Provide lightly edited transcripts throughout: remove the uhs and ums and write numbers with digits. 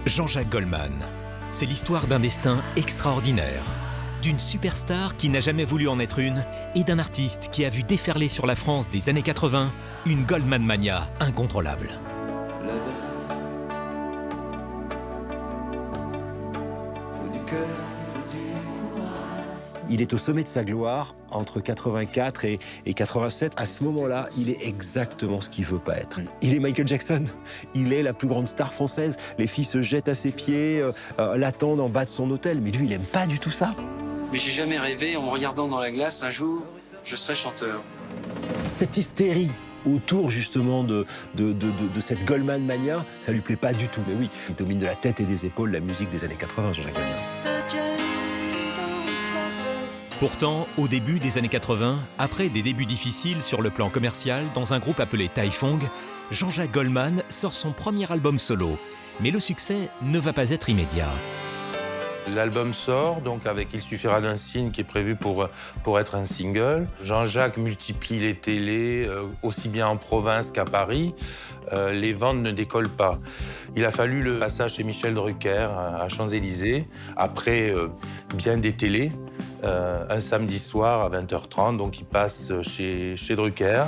Jean-Jacques Goldman. C'est l'histoire d'un destin extraordinaire, d'une superstar qui n'a jamais voulu en être une et d'un artiste qui a vu déferler sur la France des années 80 une Goldman mania incontrôlable. Il est au sommet de sa gloire entre 84 et 87. À ce moment-là, il est exactement ce qu'il veut pas être. Il est Michael Jackson. Il est la plus grande star française. Les filles se jettent à ses pieds, l'attendent en bas de son hôtel. Mais lui, il aime pas du tout ça. Mais j'ai jamais rêvé, en me regardant dans la glace, un jour, je serai chanteur. Cette hystérie autour justement de cette Goldman mania, ça lui plaît pas du tout. Mais oui, il domine de la tête et des épaules la musique des années 80, Jean-Jacques Goldman. Pourtant, au début des années 80, après des débuts difficiles sur le plan commercial dans un groupe appelé Taifong, Jean-Jacques Goldman sort son premier album solo. Mais le succès ne va pas être immédiat. L'album sort, donc avec Il suffira d'un signe qui est prévu pour être un single. Jean-Jacques multiplie les télés, aussi bien en province qu'à Paris. Les ventes ne décollent pas. Il a fallu le passage chez Michel Drucker à Champs-Élysées, après bien des télés, un samedi soir à 20h30, donc il passe chez Drucker.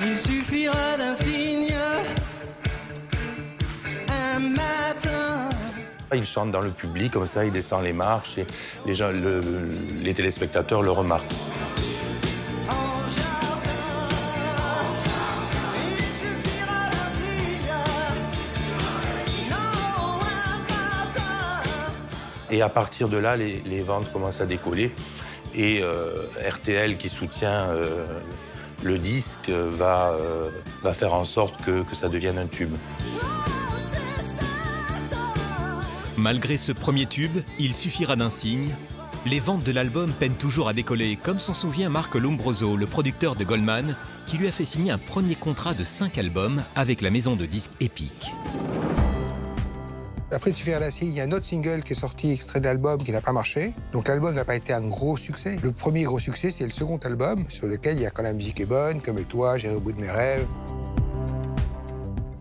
Il suffira d'un signe, un matin. Il chante dans le public, comme ça il descend les marches et les téléspectateurs le remarquent. Et à partir de là, les ventes commencent à décoller. Et RTL, qui soutient le disque, va faire en sorte que ça devienne un tube. Malgré ce premier tube, Il suffira d'un signe, les ventes de l'album peinent toujours à décoller, comme s'en souvient Marc Lombroso, le producteur de Goldman, qui lui a fait signer un premier contrat de 5 albums avec la maison de disques Epic. Après Il suffira d'un signe, il y a un autre single qui est sorti, extrait de l'album, qui n'a pas marché. Donc l'album n'a pas été un gros succès. Le premier gros succès, c'est le second album, sur lequel il y a Quand la musique est bonne, Comme toi, J'irai au bout de mes rêves.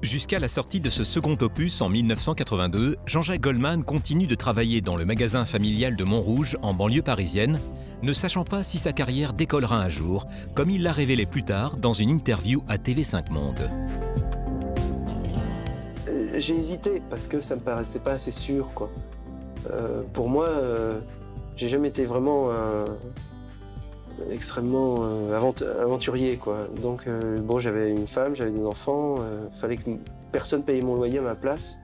Jusqu'à la sortie de ce second opus en 1982, Jean-Jacques Goldman continue de travailler dans le magasin familial de Montrouge, en banlieue parisienne, ne sachant pas si sa carrière décollera un jour, comme il l'a révélé plus tard dans une interview à TV5 Monde. J'ai hésité parce que ça me paraissait pas assez sûr, quoi. Pour moi, j'ai jamais été vraiment extrêmement aventurier, quoi. Donc bon, j'avais une femme, j'avais des enfants, fallait que personne paye mon loyer à ma place.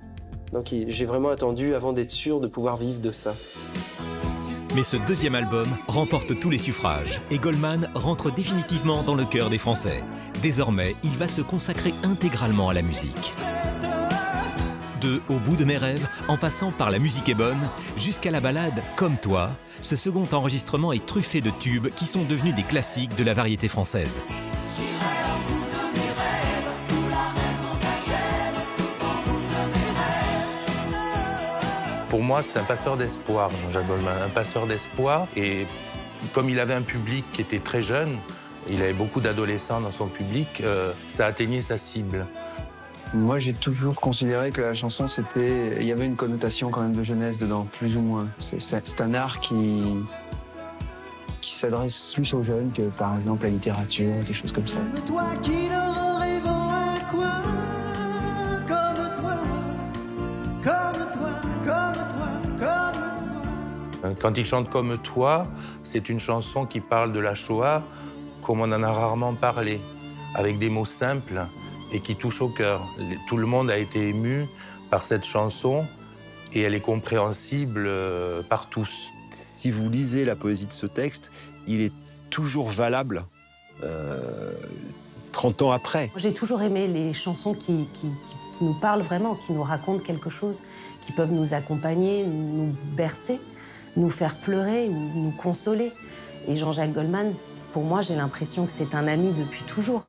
Donc j'ai vraiment attendu avant d'être sûr de pouvoir vivre de ça. Mais ce deuxième album remporte tous les suffrages et Goldman rentre définitivement dans le cœur des Français. Désormais, il va se consacrer intégralement à la musique. De Au bout de mes rêves, en passant par La musique est bonne, jusqu'à la ballade Comme toi, ce second enregistrement est truffé de tubes qui sont devenus des classiques de la variété française. Pour moi, c'est un passeur d'espoir, Jean-Jacques Goldman, un passeur d'espoir. Et comme il avait un public qui était très jeune, il avait beaucoup d'adolescents dans son public, ça atteignait sa cible. Moi, j'ai toujours considéré que la chanson, il y avait une connotation quand même de jeunesse dedans, plus ou moins. C'est un art qui s'adresse plus aux jeunes que, par exemple, la littérature, des choses comme ça. Comme toi qui leur rêvant un coin, comme toi, comme toi, comme toi, comme toi. Quand il chante Comme toi, c'est une chanson qui parle de la Shoah comme on en a rarement parlé, avec des mots simples et qui touchent au cœur. Tout le monde a été ému par cette chanson et elle est compréhensible par tous. Si vous lisez la poésie de ce texte, il est toujours valable 30 ans après. J'ai toujours aimé les chansons qui nous parlent vraiment, qui nous racontent quelque chose, qui peuvent nous accompagner, nous bercer, nous faire pleurer ou nous consoler. Et Jean-Jacques Goldman, pour moi, j'ai l'impression que c'est un ami depuis toujours.